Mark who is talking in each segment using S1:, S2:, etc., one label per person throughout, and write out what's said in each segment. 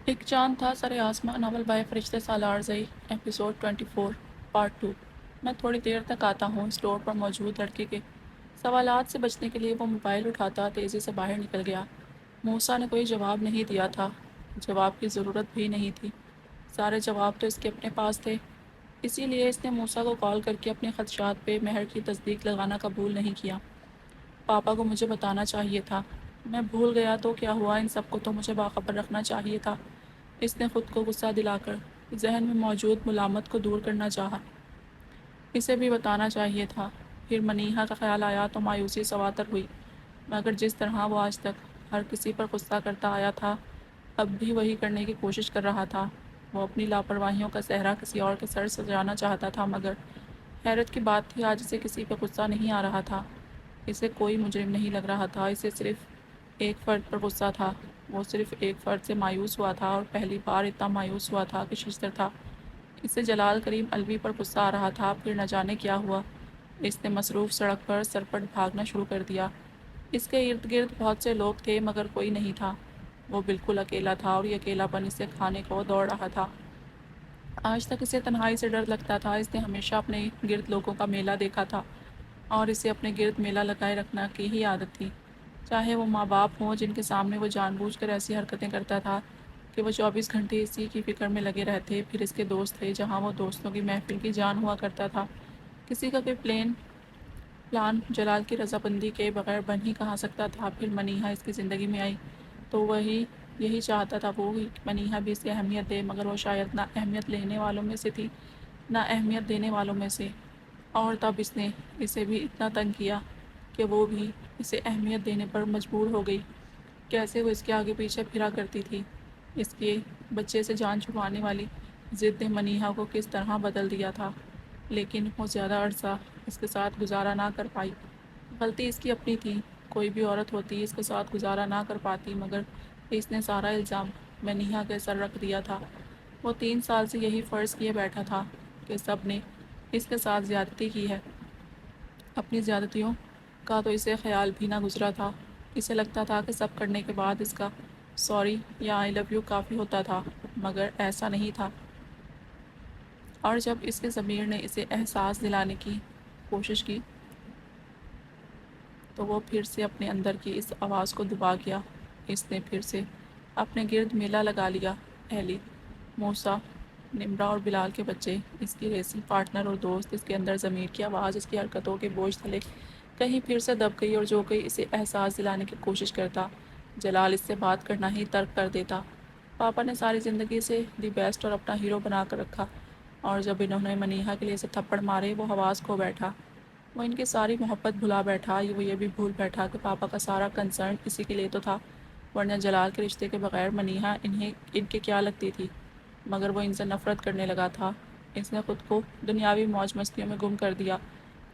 S1: ایک چاند تھا سر آسمان، ناول بائے فرشتے سالار زئی، ایپیسوڈ 24، پارٹ 2۔ میں تھوڑی دیر تک آتا ہوں۔ اسٹور پر موجود لڑکے کے سوالات سے بچنے کے لیے وہ موبائل اٹھاتا تیزی سے باہر نکل گیا۔ موسیٰ نے کوئی جواب نہیں دیا تھا، جواب کی ضرورت بھی نہیں تھی، سارے جواب تو اس کے اپنے پاس تھے۔ اسی لیے اس نے موسیٰ کو کال کر کے اپنے خدشات پہ مہر کی تصدیق لگانا قبول نہیں کیا۔ پاپا کو مجھے بتانا چاہیے تھا، میں بھول گیا تو کیا ہوا، ان سب کو تو مجھے باخبر رکھنا چاہیے تھا۔ اس نے خود کو غصہ دلا کر ذہن میں موجود ملامت کو دور کرنا چاہا۔ اسے بھی بتانا چاہیے تھا۔ پھر منیہا کا خیال آیا تو مایوسی سواتر ہوئی، مگر جس طرح وہ آج تک ہر کسی پر غصہ کرتا آیا تھا، اب بھی وہی کرنے کی کوشش کر رہا تھا۔ وہ اپنی لاپرواہیوں کا صحرا کسی اور کے سر سجانا چاہتا تھا، مگر حیرت کی بات تھی آج اسے کسی پہ غصہ نہیں آ رہا تھا۔ اسے کوئی مجرم نہیں لگ رہا تھا، اسے صرف ایک فرد پر غصہ تھا۔ وہ صرف ایک فرد سے مایوس ہوا تھا، اور پہلی بار اتنا مایوس ہوا تھا کہ ششدر تھا۔ اسے جلال کریم الوی پر غصہ آ رہا تھا۔ پھر نہ جانے کیا ہوا، اس نے مصروف سڑک پر سرپٹ بھاگنا شروع کر دیا۔ اس کے ارد گرد بہت سے لوگ تھے، مگر کوئی نہیں تھا۔ وہ بالکل اکیلا تھا، اور یہ اکیلا پن اسے کھانے کو دوڑ رہا تھا۔ آج تک اسے تنہائی سے ڈر لگتا تھا۔ اس نے ہمیشہ اپنے گرد لوگوں کا میلہ دیکھا تھا، اور اسے اپنے گرد میلہ لگائے رکھنا کی ہی عادت تھی، چاہے وہ ماں باپ ہوں جن کے سامنے وہ جان بوجھ کر ایسی حرکتیں کرتا تھا کہ وہ 24 گھنٹے اسی کی فکر میں لگے رہتے۔ پھر اس کے دوست تھے، جہاں وہ دوستوں کی محفل کی جان ہوا کرتا تھا۔ کسی کا کوئی پلان جلال کی رضامندی کے بغیر بن ہی کہاں سکتا تھا۔ پھر منیہا اس کی زندگی میں آئی تو یہی چاہتا تھا وہ کہ منیہا بھی اسے اہمیت دے، مگر وہ شاید نہ اہمیت لینے والوں میں سے تھی، نہ اہمیت دینے والوں میں سے۔ اور تب اس نے اسے بھی اتنا تنگ کیا کہ وہ بھی اسے اہمیت دینے پر مجبور ہو گئی۔ کیسے وہ اس کے آگے پیچھے پھرا کرتی تھی۔ اس کے بچے سے جان چھڑوانے والی ضد نے منیہا کو کس طرح بدل دیا تھا، لیکن وہ زیادہ عرصہ اس کے ساتھ گزارا نہ کر پائی۔ غلطی اس کی اپنی تھی، کوئی بھی عورت ہوتی اس کے ساتھ گزارا نہ کر پاتی، مگر اس نے سارا الزام منیہا کے سر رکھ دیا تھا۔ وہ 3 سال سے یہی فرض کیے بیٹھا تھا کہ سب نے اس کے ساتھ زیادتی کی ہے۔ اپنی زیادتیوں کا تو اسے خیال بھی نہ گزرا تھا۔ اسے لگتا تھا کہ سب کرنے کے بعد اس کا سوری یا آئی لو یو کافی ہوتا تھا، مگر ایسا نہیں تھا۔ اور جب اس کے ضمیر نے اسے احساس دلانے کی کوشش کی تو وہ پھر سے اپنے اندر کی اس آواز کو دبا گیا۔ اس نے پھر سے اپنے گرد میلہ لگا لیا۔ ایلی، موسیٰ، نمرہ اور بلال کے بچے، اس کی ریسنگ پارٹنر اور دوست، اس کے اندر ضمیر کی آواز اس کی حرکتوں کے بوجھ تلے کہیں پھر سے دب گئی، اور جو کوئی اسے احساس دلانے کی کوشش کرتا، جلال اس سے بات کرنا ہی ترک کر دیتا۔ پاپا نے ساری زندگی سے دی بیسٹ اور اپنا ہیرو بنا کر رکھا، اور جب انہوں نے منیہا کے لیے اسے تھپڑ مارے، وہ حواس کھو بیٹھا۔ وہ ان کی ساری محبت بھلا بیٹھا۔ وہ یہ بھی بھول بیٹھا کہ پاپا کا سارا کنسرن اسی کے لیے تو تھا، ورنہ جلال کے رشتے کے بغیر منیہا ان کے کیا لگتی تھی۔ مگر وہ ان سے نفرت کرنے لگا تھا۔ اس نے خود کو دنیاوی موج مستیوں میں گم کر دیا،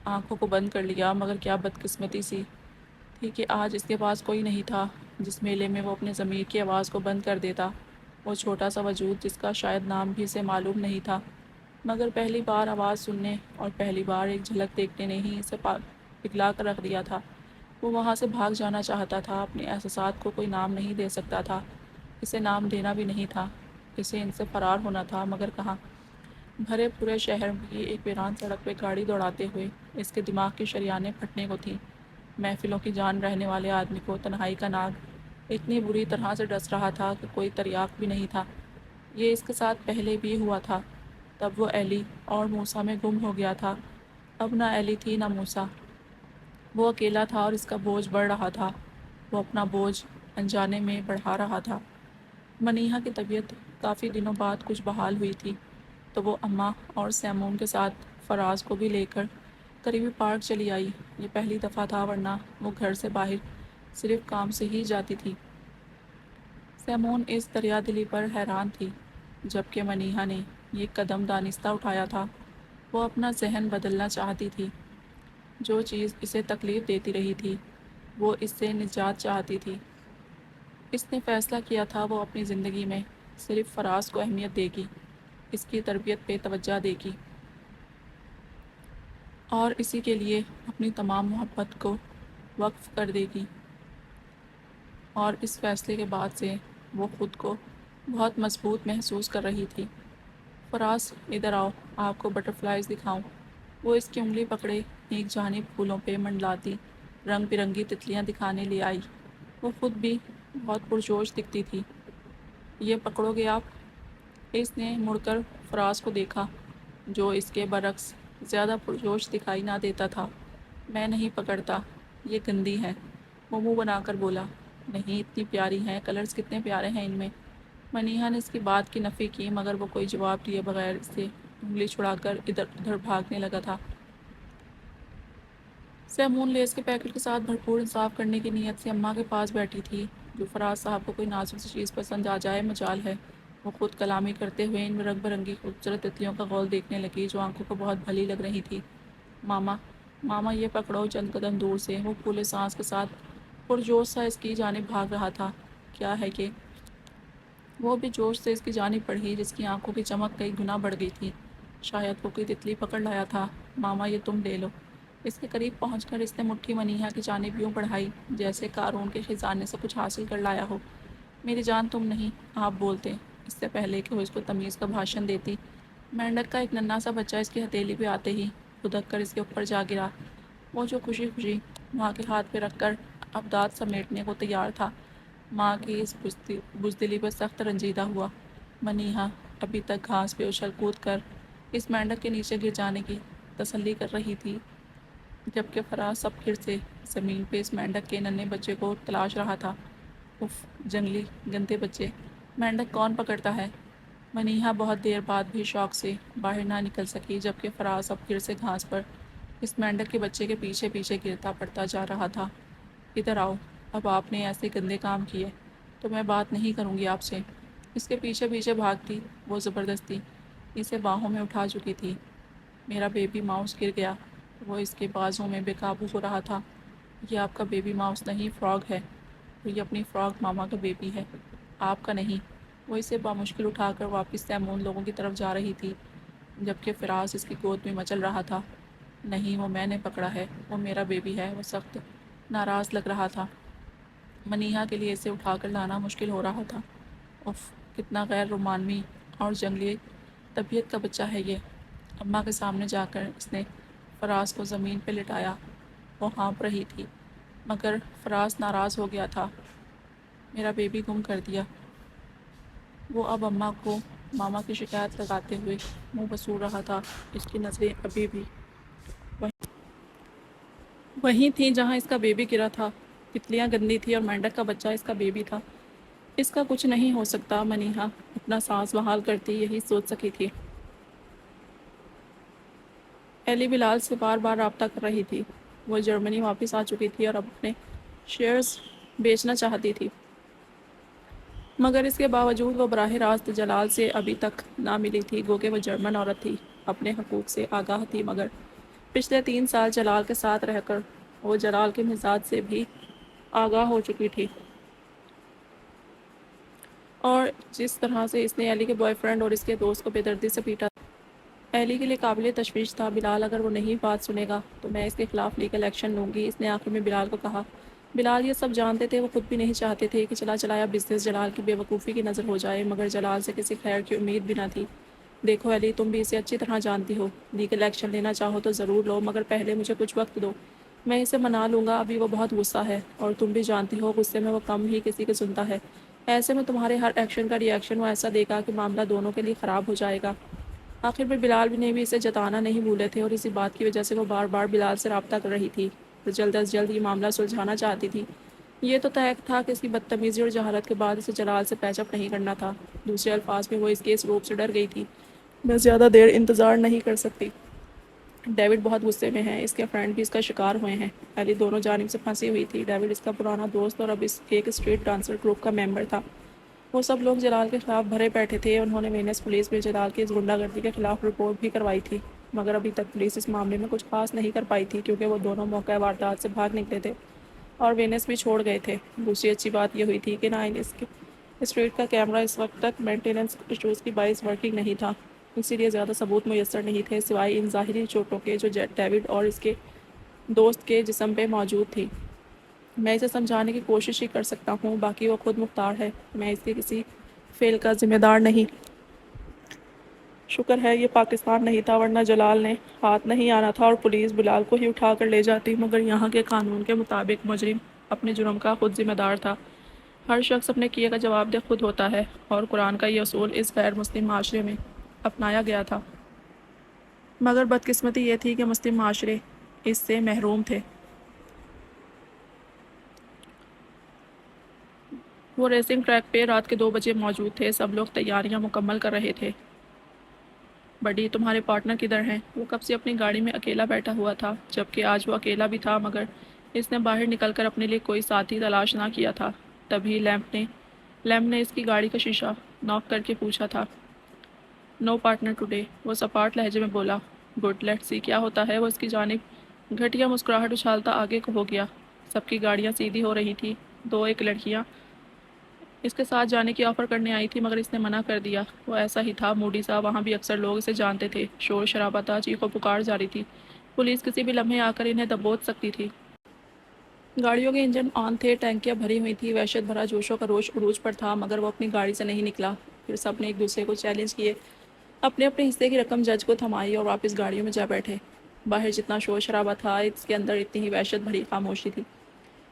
S1: آنکھوں کو بند کر لیا، مگر کیا بدقسمتی سی تھی کہ آج اس کے پاس کوئی نہیں تھا جس میلے میں وہ اپنے ضمیر کی آواز کو بند کر دیتا۔ وہ چھوٹا سا وجود جس کا شاید نام بھی اسے معلوم نہیں تھا، مگر پہلی بار آواز سننے اور پہلی بار ایک جھلک دیکھنے نے ہی اسے پگھلا کر رکھ دیا تھا۔ وہ وہاں سے بھاگ جانا چاہتا تھا۔ اپنے احساسات کو کوئی نام نہیں دے سکتا تھا، اسے نام دینا بھی نہیں تھا۔ اسے ان سے فرار ہونا تھا، مگر کہاں؟ بھرے پورے شہر کی ایک ویران سڑک پہ گاڑی دوڑاتے ہوئے اس کے دماغ کی شریانیں پھٹنے کو تھیں۔ محفلوں کی جان رہنے والے آدمی کو تنہائی کا ناگ اتنی بری طرح سے ڈس رہا تھا کہ کوئی تریاق بھی نہیں تھا۔ یہ اس کے ساتھ پہلے بھی ہوا تھا، تب وہ ایلی اور موسیٰ میں گم ہو گیا تھا۔ اب نہ ایلی تھی نہ موسیٰ، وہ اکیلا تھا، اور اس کا بوجھ بڑھ رہا تھا۔ وہ اپنا بوجھ انجانے میں بڑھا رہا تھا۔ منیہا کی طبیعت کافی دنوں بعد کچھ بحال ہوئی تھی، تو وہ اماں اور سیمون کے ساتھ فراز کو بھی لے کر قریبی پارک چلی آئی۔ یہ پہلی دفعہ تھا، ورنہ وہ گھر سے باہر صرف کام سے ہی جاتی تھی۔ سیمون اس دریا دلی پر حیران تھی۔ جبکہ منیہا نے یہ قدم دانستہ اٹھایا تھا، وہ اپنا ذہن بدلنا چاہتی تھی۔ جو چیز اسے تکلیف دیتی رہی تھی، وہ اس سے نجات چاہتی تھی۔ اس نے فیصلہ کیا تھا وہ اپنی زندگی میں صرف فراز کو اہمیت دے گی، اس کی تربیت پہ توجہ دے گی، اور اسی کے لیے اپنی تمام محبت کو وقف کر دے گی۔ اور اس فیصلے کے بعد سے وہ خود کو بہت مضبوط محسوس کر رہی تھی۔ فراز ادھر آؤ، آپ کو بٹر فلائز دکھاؤں۔ وہ اس کی انگلی پکڑے ایک جانب پھولوں پہ منڈلاتی رنگ برنگی تتلیاں دکھانے لے آئی۔ وہ خود بھی بہت پرجوش دکھتی تھی۔ یہ پکڑو گے آپ؟ اس نے مڑ کر فراز کو دیکھا جو اس کے برعکس زیادہ پرجوش دکھائی نہ دیتا تھا۔ میں نہیں پکڑتا، یہ گندی ہے، وہ منہ بنا کر بولا۔ نہیں، اتنی پیاری ہیں، کلرز کتنے پیارے ہیں ان میں۔ منیہا نے اس کی بات کی نفی کی مگر وہ کوئی جواب دیے بغیر اس سے انگلی چھڑا کر ادھر ادھر بھاگنے لگا تھا۔ سیمون لیس کے پیکٹ کے ساتھ بھرپور انصاف کرنے کی نیت سے اماں کے پاس بیٹھی تھی۔ جو فراز صاحب کو کوئی نازک سی چیز پسند آ جائے مجال ہے۔ وہ خود کلامی کرتے ہوئے ان رنگ برنگی خوبصورت تتلیوں کا غول دیکھنے لگی جو آنکھوں کو بہت بھلی لگ رہی تھی۔ ماما ماما یہ پکڑو۔ چند قدم دور سے وہ پھولے سانس کے ساتھ پرجوش سا اس کی جانب بھاگ رہا تھا۔ کیا ہے کہ وہ بھی جوش سے اس کی جانب بڑھی جس کی آنکھوں کی چمک کئی گنا بڑھ گئی تھی۔ شاید وہ کوئی تتلی پکڑ لایا تھا۔ ماما یہ تم لے لو۔ اس کے قریب پہنچ کر اس نے مٹھی منیہا کی جانب یوں بڑھائی جیسے قارون کے خزانے سے کچھ حاصل کر لایا ہو۔ میری جان تم نہیں، آپ بولتے۔ اس سے پہلے کہ وہ اس کو تمیز کا بھاشن دیتی، مینڈک کا ایک ننھا سا بچہ اس کی ہتھیلی پہ آتے ہی کھدک کر اس کے اوپر جا گرا۔ وہ جو خوشی خوشی ماں کے ہاتھ پہ رکھ کر اب دانت سمیٹنے کو تیار تھا، ماں کی اس بزدلی پر سخت رنجیدہ ہوا۔ منیہا ابھی تک گھاس پہ اچھل کود کر اس مینڈک کے نیچے گر جانے کی تسلی کر رہی تھی جبکہ فراز سب پھر سے زمین پہ اس مینڈک کے ننھے بچے کو تلاش رہا تھا۔ اف، جنگلی گندے بچے، مینڈک کون پکڑتا ہے؟ منیہا بہت دیر بعد بھی شوق سے باہر نہ نکل سکی جبکہ فراز اب پھر سے گھاس پر اس مینڈک کے بچے کے پیچھے پیچھے گرتا پڑتا جا رہا تھا۔ ادھر آؤ، اب آپ نے ایسے گندے کام کیے تو میں بات نہیں کروں گی آپ سے۔ اس کے پیچھے پیچھے بھاگتی وہ زبردستی اسے باہوں میں اٹھا چکی تھی۔ میرا بیبی ماؤس گر گیا۔ وہ اس کے بازوں میں بے قابو ہو رہا تھا۔ یہ آپ کا بیبی ماؤس نہیں، فراگ ہے۔ تو یہ اپنی فراگ ماما کا بیبی ہے، آپ کا نہیں۔ وہ اسے بامشکل اٹھا کر واپس سیمون لوگوں کی طرف جا رہی تھی جبکہ فراز اس کی گود میں مچل رہا تھا۔ نہیں، وہ میں نے پکڑا ہے، وہ میرا بیبی ہے۔ وہ سخت ناراض لگ رہا تھا۔ منیہا کے لیے اسے اٹھا کر لانا مشکل ہو رہا تھا۔ اف، کتنا غیر رومانوی اور جنگلی طبیعت کا بچہ ہے یہ۔ اماں کے سامنے جا کر اس نے فراز کو زمین پہ لٹایا۔ وہ ہانپ رہی تھی مگر فراز ناراض ہو گیا تھا۔ میرا بیبی گم کر دیا۔ وہ اب اماں کو ماما کی شکایت لگاتے ہوئے منہ بسور رہا تھا۔ اس کی نظریں ابھی بھی وہیں تھیں جہاں اس کا بیبی گرا تھا۔ تتلیاں گندی تھی اور مینڈک کا بچہ اس کا بیبی تھا۔ اس کا کچھ نہیں ہو سکتا۔ منیہا اپنا سانس بحال کرتی یہی سوچ سکی تھی۔ ایلی بلال سے بار بار رابطہ کر رہی تھی۔ وہ جرمنی واپس آ چکی تھی اور اب اپنے شیئرز بیچنا چاہتی تھی مگر اس کے باوجود وہ براہ راست جلال سے ابھی تک نہ ملی تھی گو کہ وہ جرمن عورت تھی، اپنے حقوق سے آگاہ تھی مگر پچھلے 3 سال جلال کے ساتھ رہ کر وہ جلال کے مزاج سے بھی آگاہ ہو چکی تھی اور جس طرح سے اس نے ایلی کے بوائے فرینڈ اور اس کے دوست کو بے دردی سے پیٹا ایلی کے لیے قابل تشویش تھا۔ بلال اگر وہ نہیں بات سنے گا تو میں اس کے خلاف لیگل ایکشن لوں گی، اس نے آخر میں بلال کو کہا۔ بلال یہ سب جانتے تھے، وہ خود بھی نہیں چاہتے تھے کہ چلا چلایا بزنس جلال کی بے وقوفی کی نظر ہو جائے مگر جلال سے کسی خیر کی امید بھی نہ تھی۔ دیکھو ایلی، تم بھی اسے اچھی طرح جانتی ہو، لیگل ایکشن لینا چاہو تو ضرور لو مگر پہلے مجھے کچھ وقت دو، میں اسے منا لوں گا۔ ابھی وہ بہت غصہ ہے اور تم بھی جانتی ہو غصے میں وہ کم ہی کسی کے سنتا ہے۔ ایسے میں تمہارے ہر ایکشن کا ری ایکشن وہ ایسا دے گا کہ معاملہ دونوں کے لیے خراب ہو جائے گا۔ آخر میں بلال نے بھی اسے جتانا نہیں بھولے تھے اور اسی بات کی وجہ سے وہ بار بار بلال سے رابطہ کر رہی تھی۔ وہ جلد از جلد یہ معاملہ سلجھانا چاہتی تھی۔ یہ تو طے تھا کہ اس کی بدتمیزی اور جہالت کے بعد اسے جلال سے پیچ اپ نہیں کرنا تھا۔ دوسرے الفاظ میں وہ اس کے اس روپ سے ڈر گئی تھی۔ میں زیادہ دیر انتظار نہیں کر سکتی۔ ڈیوڈ بہت غصے میں ہے، اس کے فرینڈ بھی اس کا شکار ہوئے ہیں۔ ایلی دونوں جانب سے پھنسی ہوئی تھی۔ ڈیوڈ اس کا پرانا دوست اور اب اس ایک اسٹریٹ ڈانسر گروپ کا ممبر تھا۔ وہ سب لوگ جلال کے خلاف بھرے بیٹھے تھے۔ انہوں نے وینس پولیس میں جلال کی اس غنڈہ گردی کے خلاف رپورٹ بھی کروائی تھی مگر ابھی تک پولیس اس معاملے میں کچھ خاص نہیں کر پائی تھی کیونکہ وہ دونوں موقع واردات سے بھاگ نکلے تھے اور وینس بھی چھوڑ گئے تھے۔ دوسری اچھی بات یہ ہوئی تھی کہ اس کے اسٹریٹ کا کیمرہ اس وقت تک مینٹیننس ایشوز کی باعث ورکنگ نہیں تھا، اسی لیے زیادہ ثبوت میسر نہیں تھے سوائے ان ظاہری چوٹوں کے جو ڈیوڈ اور اس کے دوست کے جسم پہ موجود تھی۔ میں اسے سمجھانے کی کوشش ہی کر سکتا ہوں، باقی وہ خود مختار ہے۔ میں اس کے کسی فیل کا ذمہ دار نہیں۔ شکر ہے یہ پاکستان نہیں تھا، ورنہ جلال نے ہاتھ نہیں آنا تھا اور پولیس بلال کو ہی اٹھا کر لے جاتی، مگر یہاں کے قانون کے مطابق مجرم اپنے جرم کا خود ذمہ دار تھا۔ ہر شخص اپنے کیے کا جواب دہ خود ہوتا ہے، اور قرآن کا یہ اصول اس غیر مسلم معاشرے میں اپنایا گیا تھا۔ مگر بدقسمتی یہ تھی کہ مسلم معاشرے اس سے محروم تھے۔ وہ ریسنگ ٹریک پہ رات کے 2 بجے موجود تھے، سب لوگ تیاریاں مکمل کر رہے تھے۔ بڈی، تمہارے پارٹنر کدھر ہیں؟ وہ کب سے اپنی گاڑی میں اکیلا بیٹھا ہوا تھا، جبکہ آج وہ اکیلا بھی تھا، مگر اس نے باہر نکل کر اپنے لیے کوئی ساتھی تلاش نہ کیا تھا۔ تبھی لیمپ نے اس کی گاڑی کا شیشہ نوک کر کے پوچھا تھا۔ نو پارٹنر ٹوڈے، وہ سپاٹ لہجے میں بولا۔ گڈ، لیٹس سی کیا ہوتا ہے۔ وہ اس کی جانب گھٹیا مسکراہٹ اچھالتا آگے ہو گیا۔ سب کی گاڑیاں سیدھی ہو رہی تھی، 2 لڑکیاں اس کے ساتھ جانے کی آفر کرنے آئی تھی، مگر اس نے منع کر دیا۔ وہ ایسا ہی تھا، موڈی سا، وہاں بھی اکثر لوگ اسے جانتے تھے۔ شور شرابہ تھا، چیخ و پکار جاری تھی، پولیس کسی بھی لمحے آ کر انہیں دبوچ سکتی تھی۔ گاڑیوں کے انجن آن تھے، ٹینکیاں بھری ہوئی تھیں، وحشت بھرا جوش و خروش عروج پر تھا، مگر وہ اپنی گاڑی سے نہیں نکلا۔ پھر سب نے ایک دوسرے کو چیلنج کیے، اپنے اپنے حصے کی رقم جج کو تھمائی اور واپس گاڑیوں میں جا بیٹھے۔ باہر جتنا شور شرابہ تھا، اس کے اندر اتنی ہی وحشت بھری خاموشی تھی۔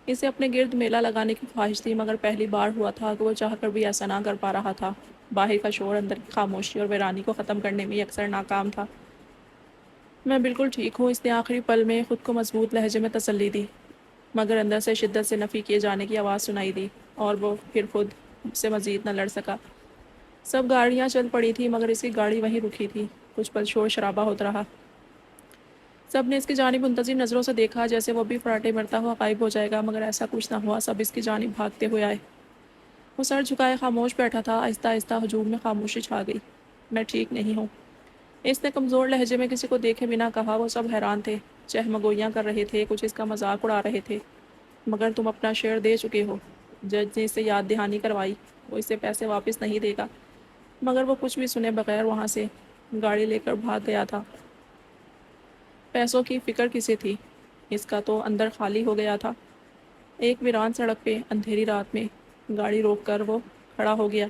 S1: اسے اپنے گرد میلہ لگانے کی خواہش تھی، مگر پہلی بار ہوا تھا کہ وہ چاہ کر بھی ایسا نہ کر پا رہا تھا۔ باہر کا شور اندر کی خاموشی اور ویرانی کو ختم کرنے میں اکثر ناکام تھا۔ میں بالکل ٹھیک ہوں، اس نے آخری پل میں خود کو مضبوط لہجے میں تسلی دی، مگر اندر سے شدت سے نفی کیے جانے کی آواز سنائی دی، اور وہ پھر خود سے مزید نہ لڑ سکا۔ سب گاڑیاں چل پڑی تھی، مگر اس کی گاڑی وہیں رکی تھی۔ کچھ پل شور شرابہ ہوتا رہا۔ سب نے اس کی جانب منتظر نظروں سے دیکھا، جیسے وہ بھی فراٹے مرتا ہوا غائب ہو جائے گا، مگر ایسا کچھ نہ ہوا۔ سب اس کی جانب بھاگتے ہوئے آئے۔ وہ سر جھکائے خاموش بیٹھا تھا۔ آہستہ آہستہ ہجوم میں خاموشی چھا گئی۔ میں ٹھیک نہیں ہوں، اس نے کمزور لہجے میں کسی کو دیکھے بنا کہا۔ وہ سب حیران تھے، چہمگوئیاں کر رہے تھے، کچھ اس کا مذاق اڑا رہے تھے۔ مگر تم اپنا شعر دے چکے ہو، جج نے اسے یاد دہانی کروائی۔ وہ اسے پیسے واپس نہیں دے گا، مگر وہ کچھ بھی سنے بغیر وہاں سے گاڑی لے کر بھاگ گیا تھا۔ پیسوں کی فکر کسے تھی؟ اس کا تو اندر خالی ہو گیا تھا۔ ایک ویران سڑک پہ اندھیری رات میں گاڑی روک کر وہ کھڑا ہو گیا۔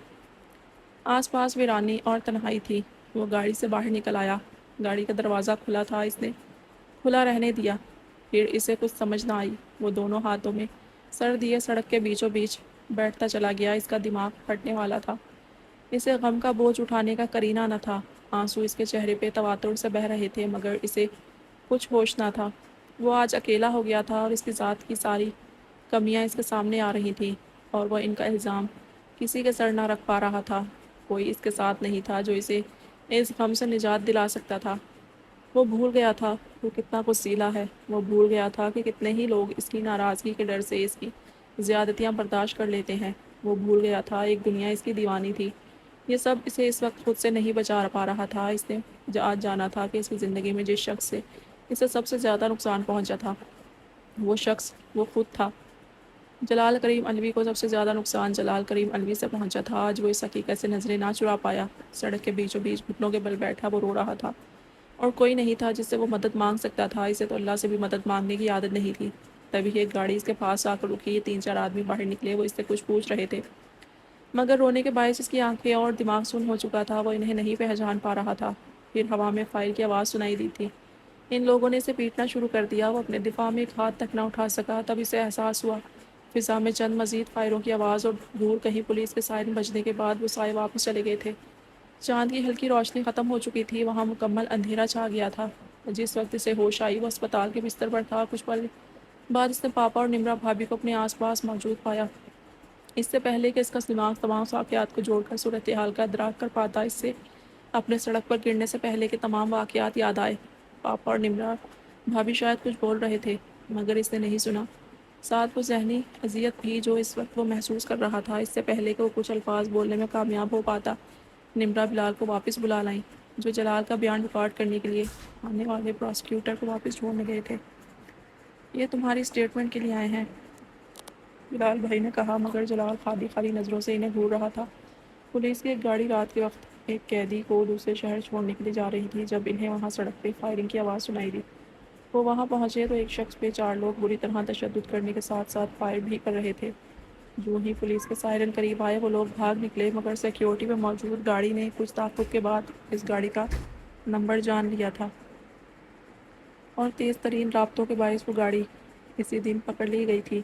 S1: آس پاس ویرانی اور تنہائی تھی۔ وہ گاڑی سے باہر نکل آیا۔ گاڑی کا دروازہ کھلا تھا، اس نے کھلا رہنے دیا۔ پھر اسے کچھ سمجھ نہ آئی۔ وہ دونوں ہاتھوں میں سر دیے سڑک کے بیچوں بیچ بیٹھتا چلا گیا۔ اس کا دماغ پھٹنے والا تھا۔ اسے غم کا بوجھ اٹھانے کا کرینہ نہ تھا۔ آنسو اس کے چہرے پہ تواتر سے بہہ رہے تھے، مگر اسے کچھ ہوش نہ تھا۔ وہ آج اکیلا ہو گیا تھا، اور اس کی ذات کی ساری کمیاں اس کے سامنے آ رہی تھیں، اور وہ ان کا الزام کسی کے سر نہ رکھ پا رہا تھا۔ کوئی اس کے ساتھ نہیں تھا جو اسے اس غم سے نجات دلا سکتا تھا۔ وہ بھول گیا تھا وہ کتنا غصیلا ہے۔ وہ بھول گیا تھا کہ کتنے ہی لوگ اس کی ناراضگی کے ڈر سے اس کی زیادتیاں برداشت کر لیتے ہیں۔ وہ بھول گیا تھا ایک دنیا اس کی دیوانی تھی۔ یہ سب اسے اس وقت خود سے نہیں بچا پا رہا تھا۔ اس نے آج جانا تھا کہ اس کی زندگی میں جس شخص سے اسے سب سے زیادہ نقصان پہنچا تھا، وہ شخص وہ خود تھا۔ جلال کریم علوی کو سب سے زیادہ نقصان جلال کریم علوی سے پہنچا تھا۔ آج وہ اس حقیقت سے نظریں نہ چرا پایا۔ سڑک کے بیچوں بیچ گھٹنوں کے بل بیٹھا وہ رو رہا تھا، اور کوئی نہیں تھا جس سے وہ مدد مانگ سکتا تھا۔ اسے تو اللہ سے بھی مدد مانگنے کی عادت نہیں تھی۔ تبھی ایک گاڑی اس کے پاس آ کر رکی۔ 3-4 آدمی باہر نکلے، وہ اس سے کچھ پوچھ رہے تھے، مگر رونے کے باعث اس کی آنکھیں اور دماغ سن ہو چکا تھا۔ وہ انہیں نہیں پہچان پا رہا تھا۔ پھر ہوا میں فائر کی آواز سنائی دی تھی۔ ان لوگوں نے اسے پیٹنا شروع کر دیا۔ وہ اپنے دفاع میں ایک ہاتھ تک نہ اٹھا سکا۔ تب اسے احساس ہوا، فضا میں چند مزید فائروں کی آواز، اور دور کہیں پولیس کے سائرن بجنے کے بعد وہ سائے واپس چلے گئے تھے۔ چاند کی ہلکی روشنی ختم ہو چکی تھی، وہاں مکمل اندھیرا چھا گیا تھا۔ جس وقت اسے ہوش آئی وہ اسپتال کے بستر پر تھا۔ کچھ پل بعد اس نے پاپا اور نمرا بھابھی کو اپنے آس پاس موجود پایا۔ اس سے پہلے کہ اس کا دماغ تمام واقعات کو جوڑ کر صورتحال کا ادراک کر پاتا، اس سے اپنے سڑک پر گرنے سے پہلے کے تمام واقعات یاد آئے۔ پاپا اور نمرا بھابھی شاید کچھ بول رہے تھے، مگر اس نے نہیں سنا۔ ساتھ وہ ذہنی اذیت بھی جو اس وقت وہ محسوس کر رہا تھا۔ اس سے پہلے کہ وہ کچھ الفاظ بولنے میں کامیاب ہو پاتا، نمرا بلال کو واپس بلا لائیں، جو جلال کا بیان ریکارڈ کرنے کے لیے آنے والے پراسیکیوٹر کو واپس ڈھونڈنے گئے تھے۔ یہ تمہاری اسٹیٹمنٹ کے لیے آئے ہیں، بلال بھائی نے کہا، مگر جلال خالی خالی نظروں سے انہیں گھور رہا تھا۔ پولیس کی ایک گاڑی رات کے وقت ایک قیدی کو دوسرے شہر چھوڑنے کے لیے جا رہی تھی۔ جب انہیں وہاں سڑک پہ فائرنگ کی آواز سنائی دی، وہ وہاں پہنچے تو ایک شخص پہ 4 لوگ بری طرح تشدد کرنے کے ساتھ ساتھ فائر بھی کر رہے تھے۔ جو ہی پولیس کے سائرن قریب آئے وہ لوگ بھاگ نکلے، مگر سیکیورٹی میں موجود گاڑی نے کچھ تعاقب کے بعد اس گاڑی کا نمبر جان لیا تھا اور تیز ترین رابطوں کے باعث وہ گاڑی اسی دن پکڑ لی گئی تھی۔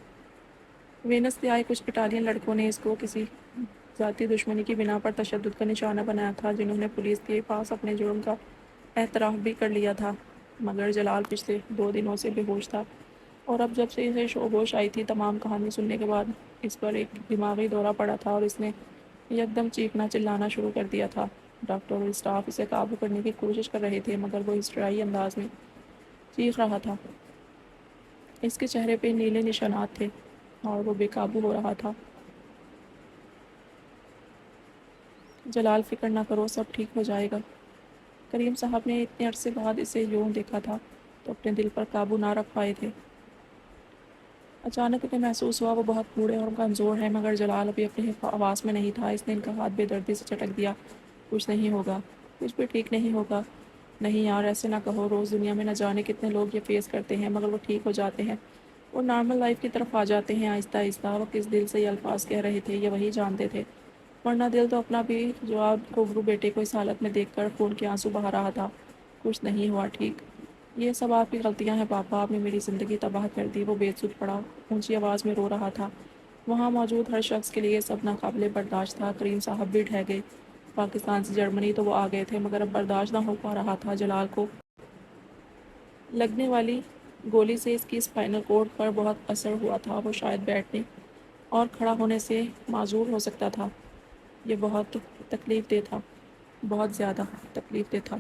S1: وینس سے آئے کچھ اٹالین لڑکوں نے اس کو کسی ذاتی دشمنی کی بنا پر تشدد کا نشانہ بنایا تھا، جنہوں نے پولیس کے پاس اپنے جرم کا اعتراف بھی کر لیا تھا، مگر جلال پچھلے 2 دنوں سے بے ہوش تھا اور اب جب سے اسے ہوش آئی تھی تمام کہانی سننے کے بعد اس پر ایک دماغی دورہ پڑا تھا اور اس نے یکدم چیخنا چلانا شروع کر دیا تھا۔ ڈاکٹر اور اسٹاف اسے قابو کرنے کی کوشش کر رہے تھے، مگر وہ ہسٹریائی انداز میں چیخ رہا تھا۔ اس کے چہرے پہ نیلے نشانات تھے اور وہ بے قابو ہو رہا تھا۔ جلال فکر نہ کرو، سب ٹھیک ہو جائے گا۔ کریم صاحب نے اتنے عرصے بعد اسے یوں دیکھا تھا تو اپنے دل پر قابو نہ رکھ پائے تھے۔ اچانک انہیں محسوس ہوا وہ بہت بوڑھے اور کمزور ہیں، مگر جلال ابھی اپنے حواس میں نہیں تھا۔ اس نے ان کا ہاتھ بے دردی سے جھٹک دیا۔ کچھ نہیں ہوگا، کچھ بھی ٹھیک نہیں ہوگا۔ نہیں یار، ایسے نہ کہو، روز دنیا میں نہ جانے کتنے لوگ یہ فیس کرتے ہیں، مگر وہ ٹھیک ہو جاتے ہیں، وہ نارمل لائف کی طرف آ جاتے ہیں آہستہ آہستہ۔ وہ کس دل سے یہ الفاظ کہہ رہے تھے یہ وہی جانتے تھے، ورنہ دل تو اپنا بھی جواب گھبرو بیٹے کو اس حالت میں دیکھ کر خون کے آنسو بہا رہا تھا۔ کچھ نہیں ہوا ٹھیک، یہ سب آپ کی غلطیاں ہیں پاپا، آپ نے میری زندگی تباہ کر دی۔ وہ بے سود پڑا اونچی آواز میں رو رہا تھا۔ وہاں موجود ہر شخص کے لیے سب ناقابل برداشت تھا۔ کریم صاحب بھی ڈھہ گئے۔ پاکستان سے جرمنی تو وہ آ گئے تھے، مگر اب برداشت نہ ہو پا رہا تھا۔ جلال کو لگنے والی گولی سے اس کی اسپائنل کورڈ پر بہت اثر ہوا تھا۔ وہ شاید بیٹھنے اور کھڑا ہونے سے معذور ہو سکتا تھا۔ یہ بہت تکلیف دہ تھا، بہت زیادہ تکلیف دہ تھا۔